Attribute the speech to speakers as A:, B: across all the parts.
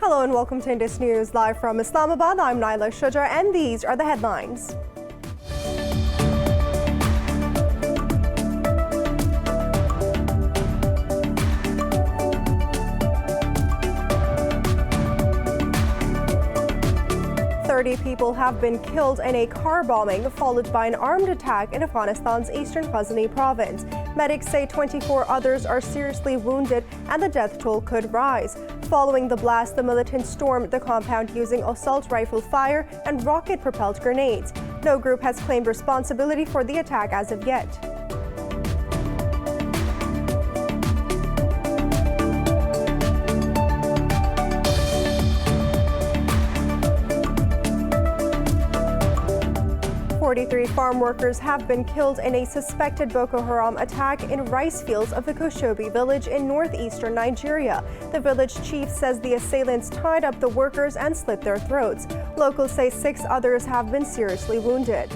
A: Hello and welcome to Indus News live from Islamabad. I'm Naila Shujar and these are the headlines. People have been killed in a car bombing followed by an armed attack in Afghanistan's eastern Ghazni province. Medics say 24 others are seriously wounded and the death toll could rise. Following the blast, the militants stormed the compound using assault rifle fire and rocket-propelled grenades. No group has claimed responsibility for the attack as of yet. Three farm workers have been killed in a suspected Boko Haram attack in rice fields of the Koshobi village in northeastern Nigeria. The village chief says the assailants tied up the workers and slit their throats. Locals say 6 others have been seriously wounded.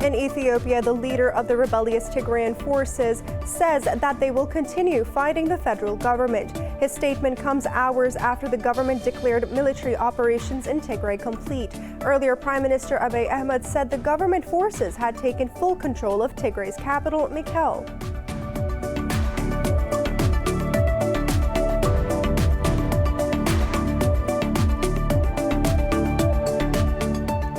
A: In Ethiopia, the leader of the rebellious Tigrayan forces says that they will continue fighting the federal government. His statement comes hours after the government declared military operations in Tigray complete. Earlier, Prime Minister Abiy Ahmed said the government forces had taken full control of Tigray's capital, Mekelle.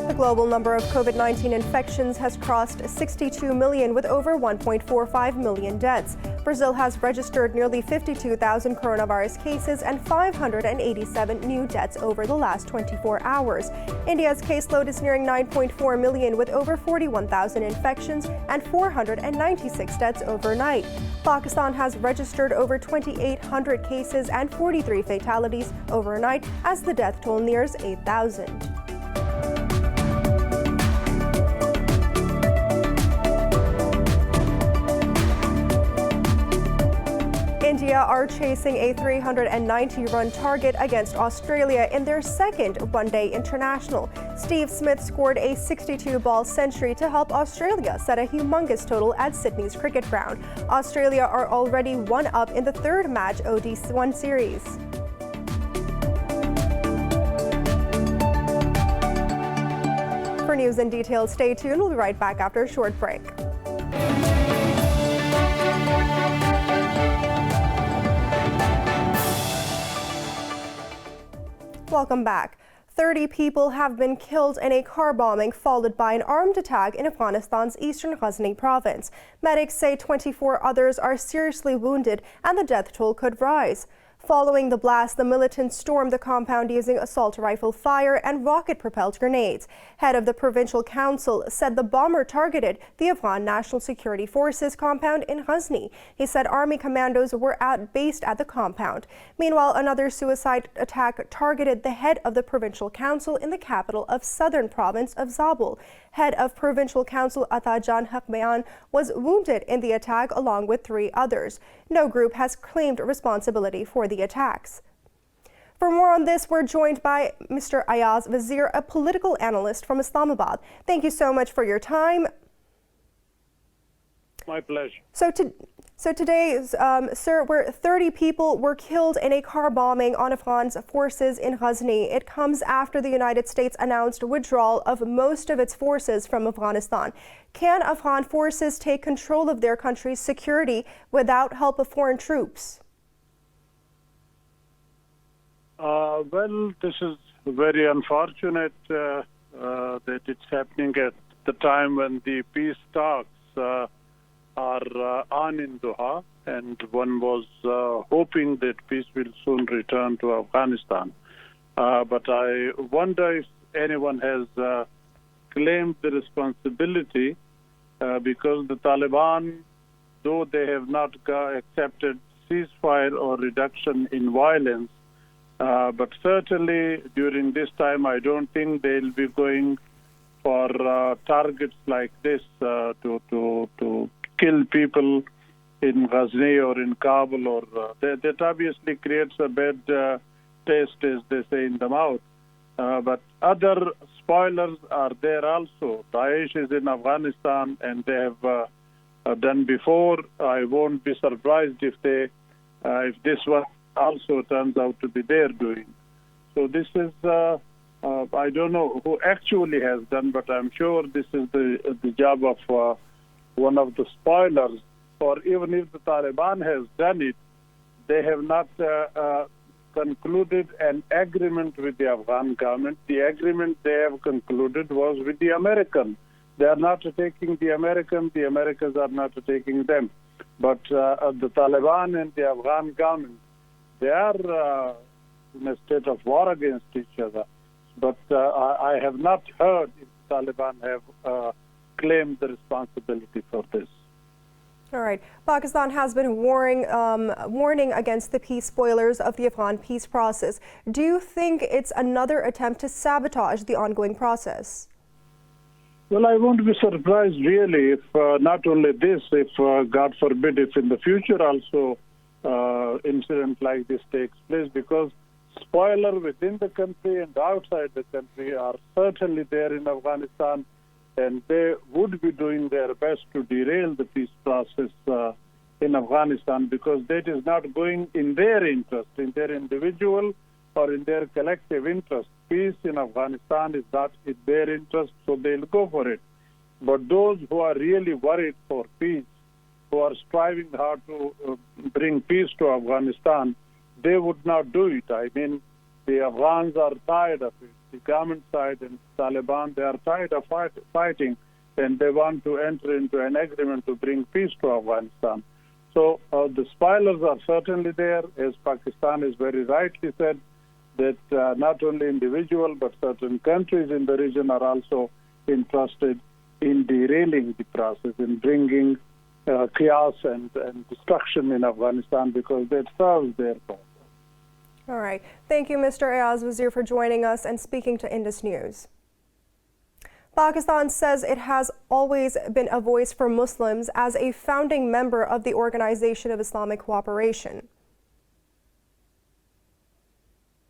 A: The global number of COVID-19 infections has crossed 62 million with over 1.45 million deaths. Brazil has registered nearly 52,000 coronavirus cases and 587 new deaths over the last 24 hours. India's caseload is nearing 9.4 million with over 41,000 infections and 496 deaths overnight. Pakistan has registered over 2,800 cases and 43 fatalities overnight as the death toll nears 8,000. India are chasing a 390-run target against Australia in their second one-day international. Steve Smith scored a 62-ball century to help Australia set a humongous total at Sydney's cricket ground. Australia are already 1-up in the third match OD1 series. For news and details, stay tuned. We'll be right back after a short break. Welcome back. 30 people have been killed in a car bombing followed by an armed attack in Afghanistan's eastern Ghazni province. Medics say 24 others are seriously wounded and the death toll could rise. Following the blast, the militants stormed the compound using assault rifle fire and rocket-propelled grenades. Head of the provincial council said the bomber targeted the Afghan National Security Forces compound in Ghazni. He said army commandos were based at the compound. Meanwhile, another suicide attack targeted the head of the provincial council in the capital of southern province of Zabul. Head of provincial council Atajan Hakbayan was wounded in the attack along with 3 others. No group has claimed responsibility for the attacks. For more on this, we're joined by Mr. Ayaz Wazir, a political analyst from Islamabad. Thank you so much for your time.
B: My pleasure.
A: So today, sir, 30 people were killed in a car bombing on Afghan forces in Ghazni. It comes after the United States announced withdrawal of most of its forces from Afghanistan. Can Afghan forces take control of their country's security without help of foreign troops?
B: Well, this is very unfortunate that it's happening at the time when the peace talks are on in Doha, and one was hoping that peace will soon return to Afghanistan. But I wonder if anyone has claimed the responsibility because the Taliban, though they have not accepted ceasefire or reduction in violence, but certainly during this time, I don't think they'll be going for targets like this to kill people in Ghazni or in Kabul, or that obviously creates a bad taste, as they say, in the mouth. but other spoilers are there also. Daesh is in Afghanistan, and they have done before. I won't be surprised if this one also turns out to be their doing. So this is, I don't know who actually has done, but I'm sure this is the job of one of the spoilers. Or even if the Taliban has done it, they have not concluded an agreement with the Afghan government. The agreement they have concluded was with the American. They are not taking the Americans are not taking them. But the Taliban and the Afghan government, they are in a state of war against each other. But I have not heard if the Taliban have claimed the responsibility for this.
A: All right. Pakistan has been warning against the peace spoilers of the Afghan peace process. Do you think it's another attempt to sabotage the ongoing process?
B: Well, I won't be surprised really if not only this, if God forbid, if in the future also incident like this takes place, because spoiler within the country and outside the country are certainly there in Afghanistan, and they would be doing their best to derail the peace process in Afghanistan, because that is not going in their interest, in their individual or in their collective interest. Peace in Afghanistan is not in their interest, so they'll go for it. But those who are really worried for peace, who are striving hard to bring peace to Afghanistan, they would not do it. I mean, the Afghans are tired of it. The government side and Taliban, they are tired of fighting, and they want to enter into an agreement to bring peace to Afghanistan. So the spoilers are certainly there, as Pakistan has very rightly said, that not only individual but certain countries in the region are also interested in derailing the process, in bringing chaos and destruction in Afghanistan, because that serves their purpose.
A: All right. Thank you, Mr. Ayaz Wazir, for joining us and speaking to Indus News. Pakistan says it has always been a voice for Muslims as a founding member of the Organization of Islamic Cooperation.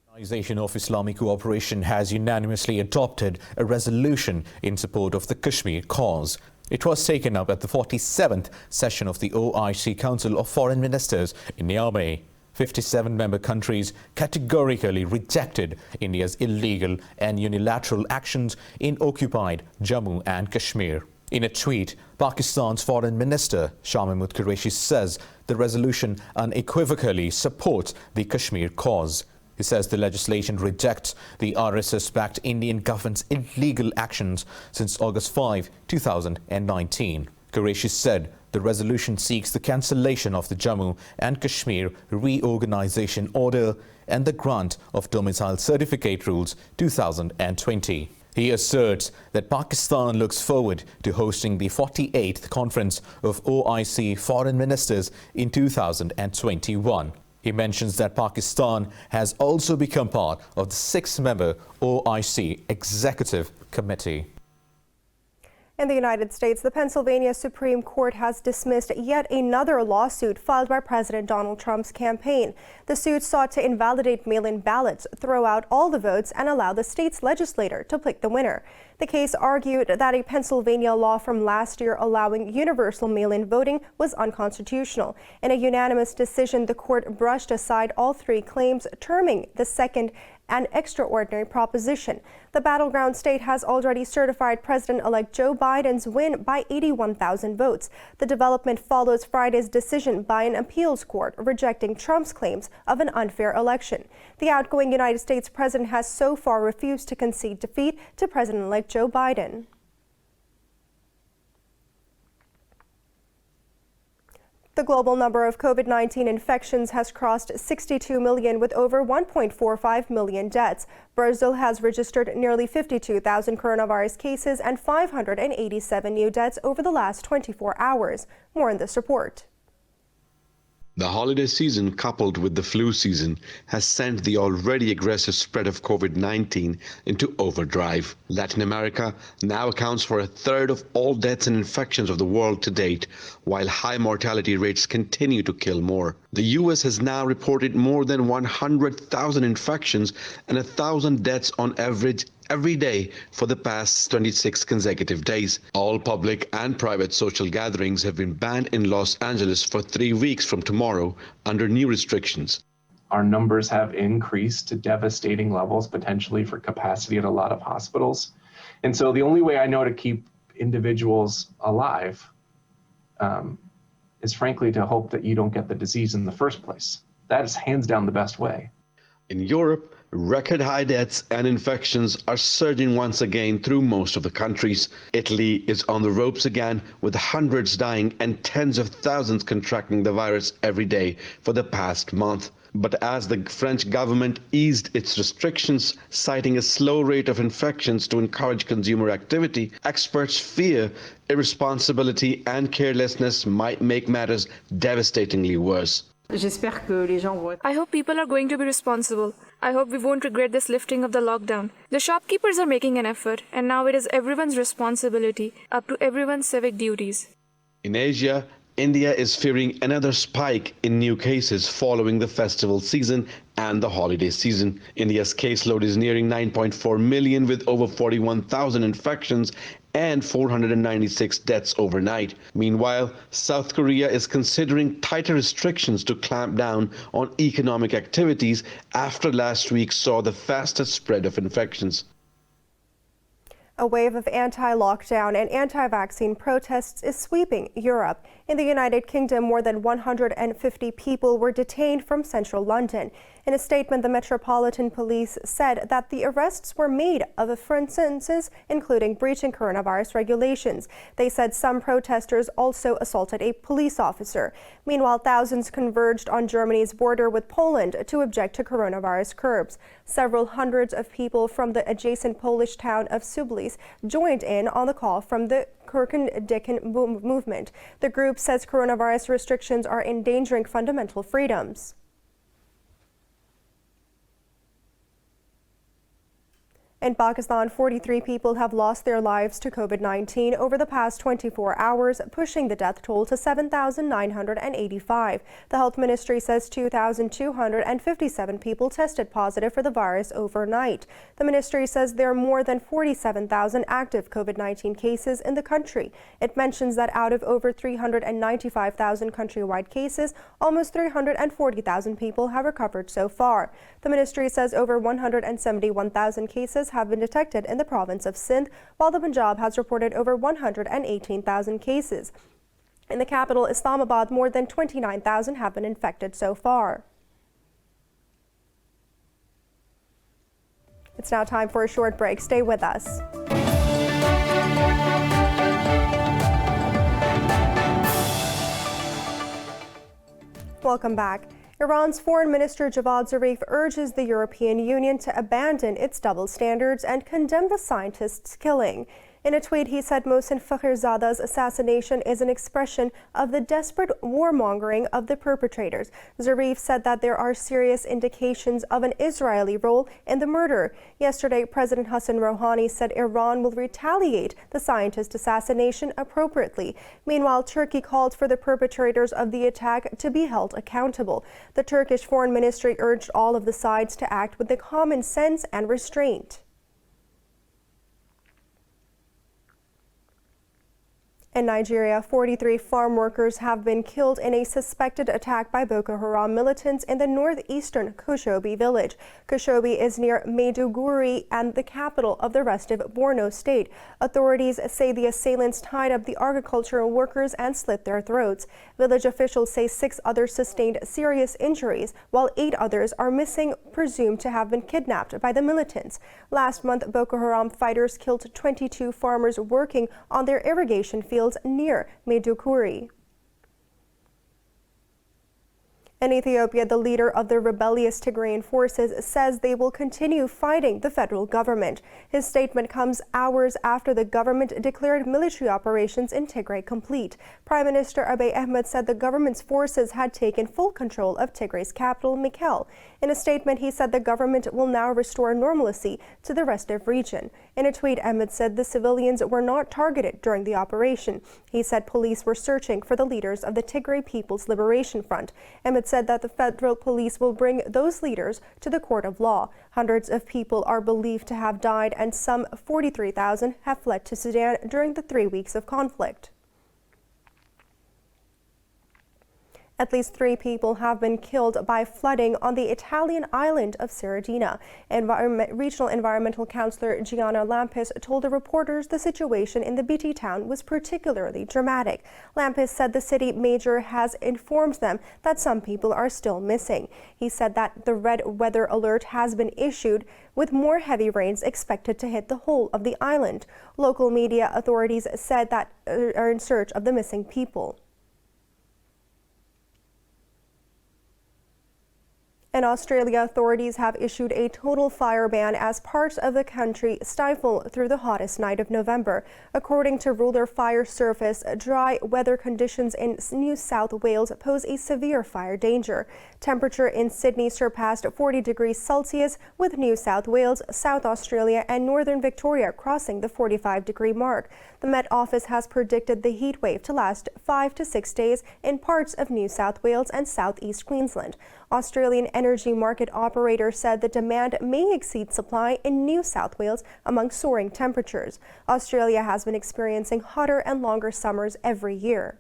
C: The Organization of Islamic Cooperation has unanimously adopted a resolution in support of the Kashmir cause. It was taken up at the 47th session of the OIC Council of Foreign Ministers in Niamey. 57 member countries categorically rejected India's illegal and unilateral actions in occupied Jammu and Kashmir. In a tweet, Pakistan's Foreign Minister Shah Mahmood Qureshi says the resolution unequivocally supports the Kashmir cause. He says the legislation rejects the RSS-backed Indian government's illegal actions since August 5, 2019. Qureshi said the resolution seeks the cancellation of the Jammu and Kashmir Reorganization Order and the grant of Domicile Certificate Rules 2020. He asserts that Pakistan looks forward to hosting the 48th Conference of OIC Foreign Ministers in 2021. He mentions that Pakistan has also become part of the 6-member OIC Executive Committee.
A: In the United States, the Pennsylvania Supreme Court has dismissed yet another lawsuit filed by President Donald Trump's campaign. The suit sought to invalidate mail-in ballots, throw out all the votes, and allow the state's legislature to pick the winner. The case argued that a Pennsylvania law from last year allowing universal mail-in voting was unconstitutional. In a unanimous decision, the court brushed aside all 3 claims, terming the second an extraordinary proposition. The battleground state has already certified President-elect Joe Biden's win by 81,000 votes. The development follows Friday's decision by an appeals court rejecting Trump's claims of an unfair election. The outgoing United States president has so far refused to concede defeat to President-elect Joe Biden. The global number of COVID-19 infections has crossed 62 million with over 1.45 million deaths. Brazil has registered nearly 52,000 coronavirus cases and 587 new deaths over the last 24 hours. More in this report.
D: The holiday season, coupled with the flu season, has sent the already aggressive spread of COVID-19 into overdrive. Latin America now accounts for a third of all deaths and infections of the world to date, while high mortality rates continue to kill more. The U.S. has now reported more than 100,000 infections and 1,000 deaths on average every day for the past 26 consecutive days. All public and private social gatherings have been banned in Los Angeles for 3 weeks from tomorrow under new restrictions.
E: Our numbers have increased to devastating levels, potentially for capacity at a lot of hospitals. And so the only way I know to keep individuals alive is frankly to hope that you don't get the disease in the first place. That is hands down the best way.
D: In Europe, record high deaths and infections are surging once again through most of the countries. Italy is on the ropes again, with hundreds dying and tens of thousands contracting the virus every day for the past month. But as the French government eased its restrictions, citing a slow rate of infections to encourage consumer activity, experts fear irresponsibility and carelessness might make matters devastatingly worse.
F: I hope people are going to be responsible. I hope we won't regret this lifting of the lockdown. The shopkeepers are making an effort, and now it is everyone's responsibility, up to everyone's civic duties.
D: In Asia, India is fearing another spike in new cases following the festival season and the holiday season. India's caseload is nearing 9.4 million with over 41,000 infections and 496 deaths overnight. Meanwhile, South Korea is considering tighter restrictions to clamp down on economic activities after last week saw the fastest spread of infections.
A: A wave of anti-lockdown and anti-vaccine protests is sweeping Europe. In the United Kingdom, more than 150 people were detained from central London. In a statement, the Metropolitan Police said that the arrests were made of offences including breaching coronavirus regulations. They said some protesters also assaulted a police officer. Meanwhile, thousands converged on Germany's border with Poland to object to coronavirus curbs. Several hundreds of people from the adjacent Polish town of Sublice joined in on the call from the Kirchen-Dicken movement. The group says coronavirus restrictions are endangering fundamental freedoms. In Pakistan, 43 people have lost their lives to COVID-19 over the past 24 hours, pushing the death toll to 7,985. The health ministry says 2,257 people tested positive for the virus overnight. The ministry says there are more than 47,000 active COVID-19 cases in the country. It mentions that out of over 395,000 countrywide cases, almost 340,000 people have recovered so far. The ministry says over 171,000 cases have been detected in the province of Sindh, while the Punjab has reported over 118,000 cases. In the capital, Islamabad, more than 29,000 have been infected so far. It's now time for a short break. Stay with us. Welcome back. Iran's Foreign Minister Javad Zarif urges the European Union to abandon its double standards and condemn the scientist's killing. In a tweet, he said Mohsen Fakhrizadeh's assassination is an expression of the desperate warmongering of the perpetrators. Zarif said that there are serious indications of an Israeli role in the murder. Yesterday, President Hassan Rouhani said Iran will retaliate the scientist's assassination appropriately. Meanwhile, Turkey called for the perpetrators of the attack to be held accountable. The Turkish Foreign Ministry urged all of the sides to act with the common sense and restraint. In Nigeria, 43 farm workers have been killed in a suspected attack by Boko Haram militants in the northeastern Koshobi village. Koshobi is near Maiduguri and the capital of the restive Borno state. Authorities say the assailants tied up the agricultural workers and slit their throats. Village officials say 6 others sustained serious injuries, while 8 others are missing, presumed to have been kidnapped by the militants. Last month, Boko Haram fighters killed 22 farmers working on their irrigation fields near Maiduguri. In Ethiopia, the leader of the rebellious Tigrayan forces says they will continue fighting the federal government. His statement comes hours after the government declared military operations in Tigray complete. Prime Minister Abiy Ahmed said the government's forces had taken full control of Tigray's capital, Mekelle. In a statement, he said the government will now restore normalcy to the restive region. In a tweet, Ahmed said the civilians were not targeted during the operation. He said police were searching for the leaders of the Tigray People's Liberation Front. Ahmed said that the federal police will bring those leaders to the court of law. Hundreds of people are believed to have died and some 43,000 have fled to Sudan during the 3 weeks of conflict. At least 3 people have been killed by flooding on the Italian island of Sardinia. Regional Environmental Councillor Gianna Lampis told the reporters the situation in the BT town was particularly dramatic. Lampis said the city mayor has informed them that some people are still missing. He said that the red weather alert has been issued, with more heavy rains expected to hit the whole of the island. Local media authorities said that are in search of the missing people. In Australia, authorities have issued a total fire ban as parts of the country stifle through the hottest night of November. According to Ruler Fire Service, dry weather conditions in New South Wales pose a severe fire danger. Temperature in Sydney surpassed 40 degrees Celsius, with New South Wales, South Australia and Northern Victoria crossing the 45-degree mark. The Met Office has predicted the heat wave to last 5 to 6 days in parts of New South Wales and southeast Queensland. Australian energy market operator said the demand may exceed supply in New South Wales among soaring temperatures. Australia has been experiencing hotter and longer summers every year.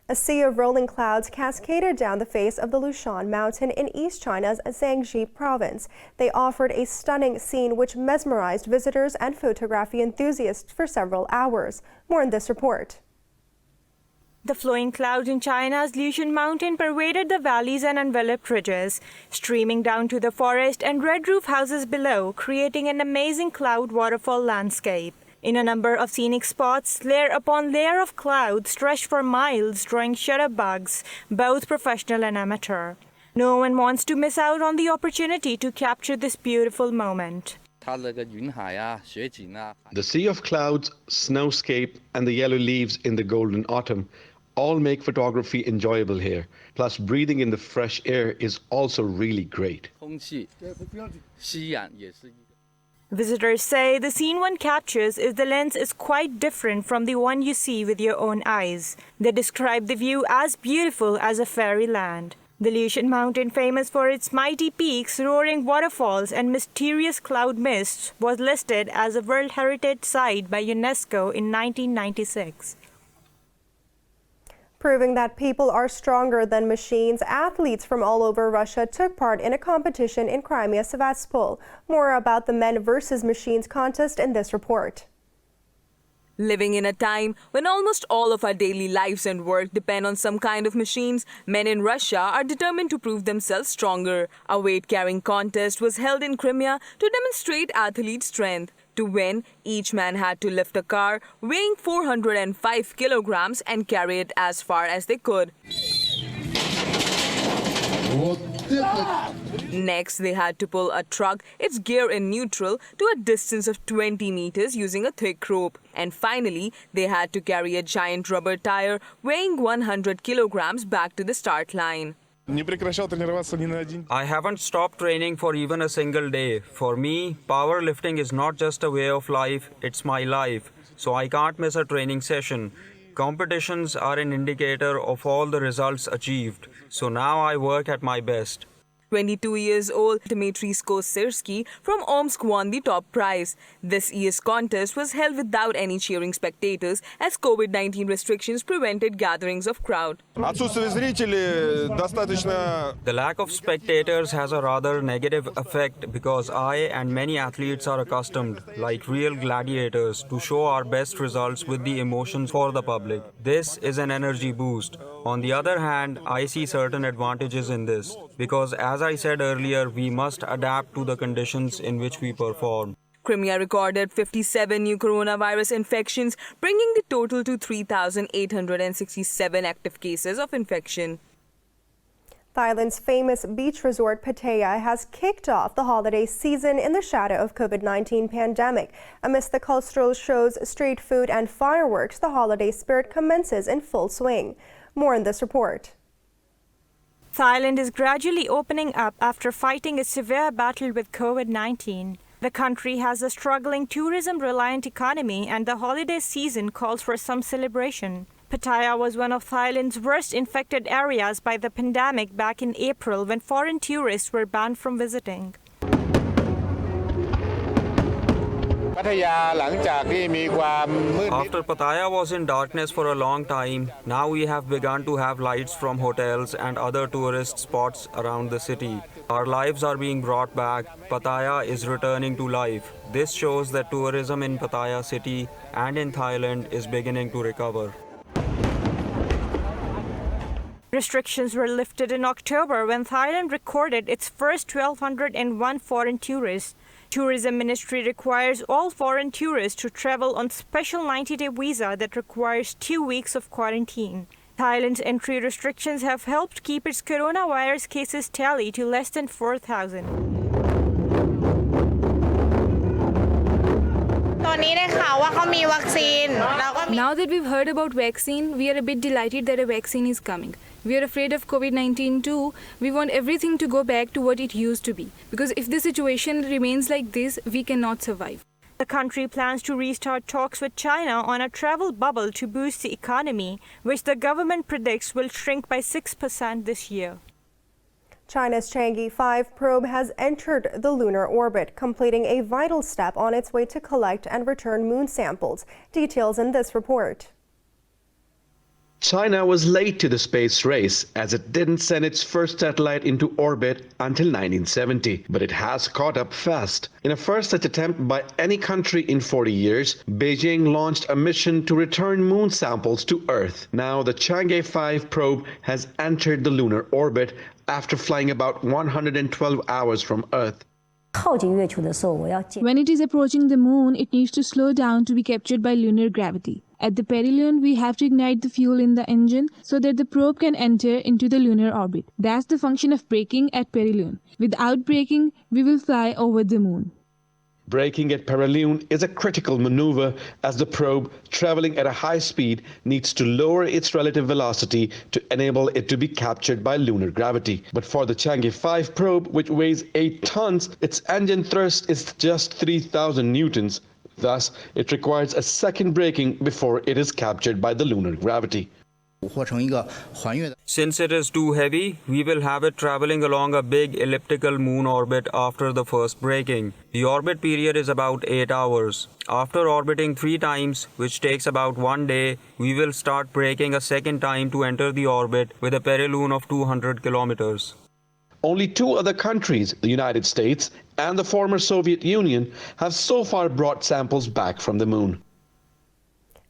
A: A sea of rolling clouds cascaded down the face of the Lushan mountain in East China's Jiangxi province. They offered a stunning scene which mesmerized visitors and photography enthusiasts for several hours. More in this report.
G: The flowing clouds in China's Lushan mountain pervaded the valleys and enveloped ridges, streaming down to the forest and red roof houses below, creating an amazing cloud waterfall landscape. In a number of scenic spots, layer upon layer of clouds stretched for miles, drawing shutterbugs, both professional and amateur. No one wants to miss out on the opportunity to capture this beautiful moment.
D: The sea of clouds, snowscape, and the yellow leaves in the golden autumn all make photography enjoyable here. Plus, breathing in the fresh air is also really great.
G: Visitors say the scene one captures is the lens is quite different from the one you see with your own eyes. They describe the view as beautiful as a fairyland. The Lushan mountain, famous for its mighty peaks, roaring waterfalls, and mysterious cloud mists, was listed as a World Heritage Site by UNESCO in 1996.
A: Proving that people are stronger than machines, athletes from all over Russia took part in a competition in Crimea, Sevastopol. More about the Men versus Machines contest in this report.
H: Living in a time when almost all of our daily lives and work depend on some kind of machines, men in Russia are determined to prove themselves stronger. A weight-carrying contest was held in Crimea to demonstrate athlete strength. To win, each man had to lift a car weighing 405 kilograms and carry it as far as they could. Next, they had to pull a truck, its gear in neutral, to a distance of 20 meters using a thick rope. And finally, they had to carry a giant rubber tire weighing 100 kilograms back to the start line.
I: I haven't stopped training for even a single day. For me, powerlifting is not just a way of life, it's my life. So I can't miss a training session. Competitions are an indicator of all the results achieved. So now I work at my best.
H: 22 years old Dmitry Skosersky from Omsk won the top prize. This year's contest was held without any cheering spectators as COVID-19 restrictions prevented gatherings of crowd.
I: The lack of spectators has a rather negative effect because I and many athletes are accustomed, like real gladiators, to show our best results with the emotions for the public. This is an energy boost. On the other hand, I see certain advantages in this because, as I said earlier, we must adapt to the conditions in which we perform.
H: Crimea recorded 57 new coronavirus infections, bringing the total to 3,867 active cases of infection.
A: Thailand's famous beach resort Pattaya has kicked off the holiday season in the shadow of COVID-19 pandemic. Amidst the cultural shows, street food and fireworks, the holiday spirit commences in full swing. More in this report.
G: Thailand is gradually opening up after fighting a severe battle with COVID-19. The country has a struggling tourism-reliant economy, and the holiday season calls for some celebration. Pattaya was one of Thailand's worst infected areas by the pandemic back in April, when foreign tourists were banned from visiting.
I: After Pattaya was in darkness for a long time, now we have begun to have lights from hotels and other tourist spots around the city. Our lives are being brought back. Pattaya is returning to life. This shows that tourism in Pattaya city and in Thailand is beginning to recover.
G: Restrictions were lifted in October when Thailand recorded its first 1,201 foreign tourists. Tourism Ministry requires all foreign tourists to travel on special 90-day visa that requires 2 weeks of quarantine. Thailand's entry restrictions have helped keep its coronavirus cases tally to less than 4,000.
F: Now that we've heard about vaccine, we are a bit delighted that a vaccine is coming. We are afraid of COVID-19 too. We want everything to go back to what it used to be. Because if the situation remains like this, we cannot survive.
G: The country plans to restart talks with China on a travel bubble to boost the economy, which the government predicts will shrink by 6% this year.
A: China's Chang'e 5 probe has entered the lunar orbit, completing a vital step on its way to collect and return moon samples. Details in this report.
D: China was late to the space race, as it didn't send its first satellite into orbit until 1970, but it has caught up fast. In a first such attempt by any country in 40 years, Beijing launched a mission to return moon samples to Earth. Now the Chang'e 5 probe has entered the lunar orbit after flying about 112 hours from Earth.
J: When it is approaching the moon, it needs to slow down to be captured by lunar gravity. At the perihelion, we have to ignite the fuel in the engine so that the probe can enter into the lunar orbit. That's the function of braking at perihelion. Without braking, we will fly over the moon.
D: Braking at perihelion is a critical maneuver, as the probe, traveling at a high speed, needs to lower its relative velocity to enable it to be captured by lunar gravity. But for the Chang'e 5 probe, which weighs 8 tons, its engine thrust is just 3,000 newtons. Thus, it requires a second braking before it is captured by the lunar gravity.
I: Since it is too heavy, we will have it traveling along a big elliptical moon orbit after the first braking. The orbit period is about 8 hours. After orbiting 3 times, which takes about 1 day, we will start braking a second time to enter the orbit with a perihelion of 200 kilometers.
D: Only 2 other countries, the United States and the former Soviet Union, have so far brought samples back from the moon.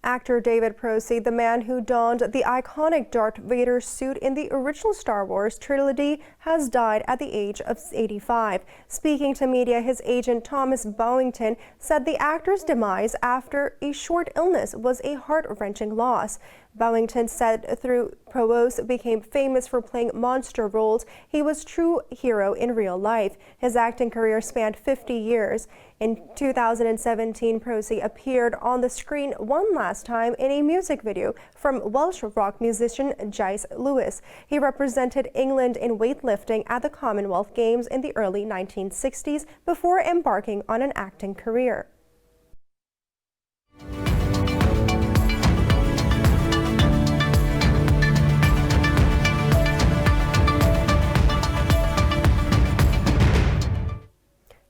A: Actor David Prosey, the man who donned the iconic Darth Vader suit in the original Star Wars trilogy, has died at the age of 85. Speaking to media, his agent Thomas Bowington said the actor's demise after a short illness was a heart-wrenching loss. Bowington said through Prosey became famous for playing monster roles, he was a true hero in real life. His acting career spanned 50 years. In 2017, Prosey appeared on the screen one last time in a music video from Welsh rock musician Jace Lewis. He represented England in weightlifting at the Commonwealth Games in the early 1960s before embarking on an acting career.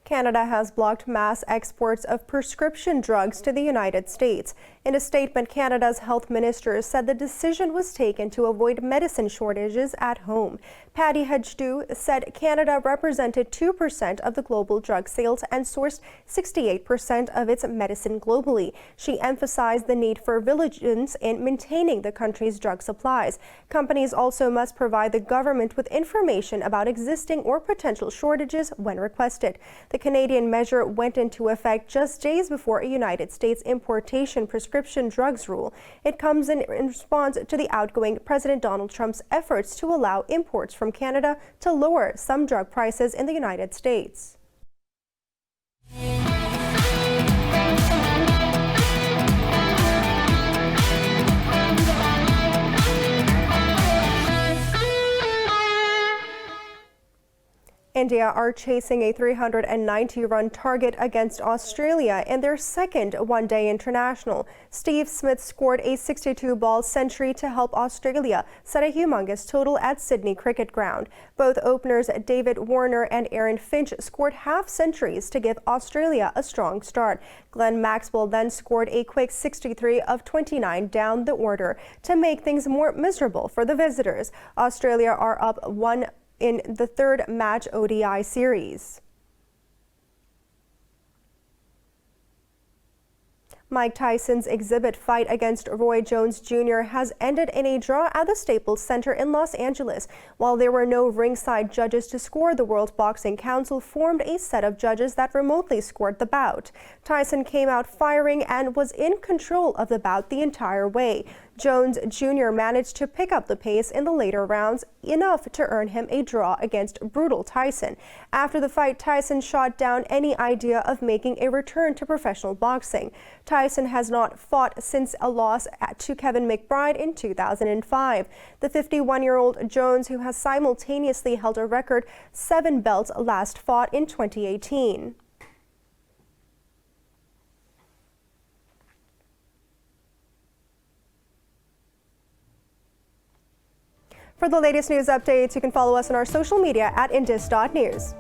A: Canada has blocked mass exports of prescription drugs to the United States. In a statement, Canada's health minister said the decision was taken to avoid medicine shortages at home. Patty Hajdu said Canada represented 2% of the global drug sales and sourced 68% of its medicine globally. She emphasized the need for vigilance in maintaining the country's drug supplies. Companies also must provide the government with information about existing or potential shortages when requested. The Canadian measure went into effect just days before a United States importation prescription drugs rule. It comes in response to the outgoing President Donald Trump's efforts to allow imports from Canada to lower some drug prices in the United States. India are chasing a 390-run target against Australia in their second one-day international. Steve Smith scored a 62-ball century to help Australia set a humongous total at Sydney Cricket Ground. Both openers David Warner and Aaron Finch scored half-centuries to give Australia a strong start. Glenn Maxwell then scored a quick 63 of 29 down the order to make things more miserable for the visitors. Australia are up 1 in the third match ODI series. Mike Tyson's exhibit fight against Roy Jones Jr. has ended in a draw at the Staples Center in Los Angeles. While there were no ringside judges to score, the World Boxing Council formed a set of judges that remotely scored the bout. Tyson came out firing and was in control of the bout the entire way. Jones Jr. managed to pick up the pace in the later rounds, enough to earn him a draw against brutal Tyson. After the fight, Tyson shot down any idea of making a return to professional boxing. Tyson has not fought since a loss to Kevin McBride in 2005. The 51-year-old Jones, who has simultaneously held a record 7 belts, last fought in 2018. For the latest news updates, you can follow us on our social media at Indus.News.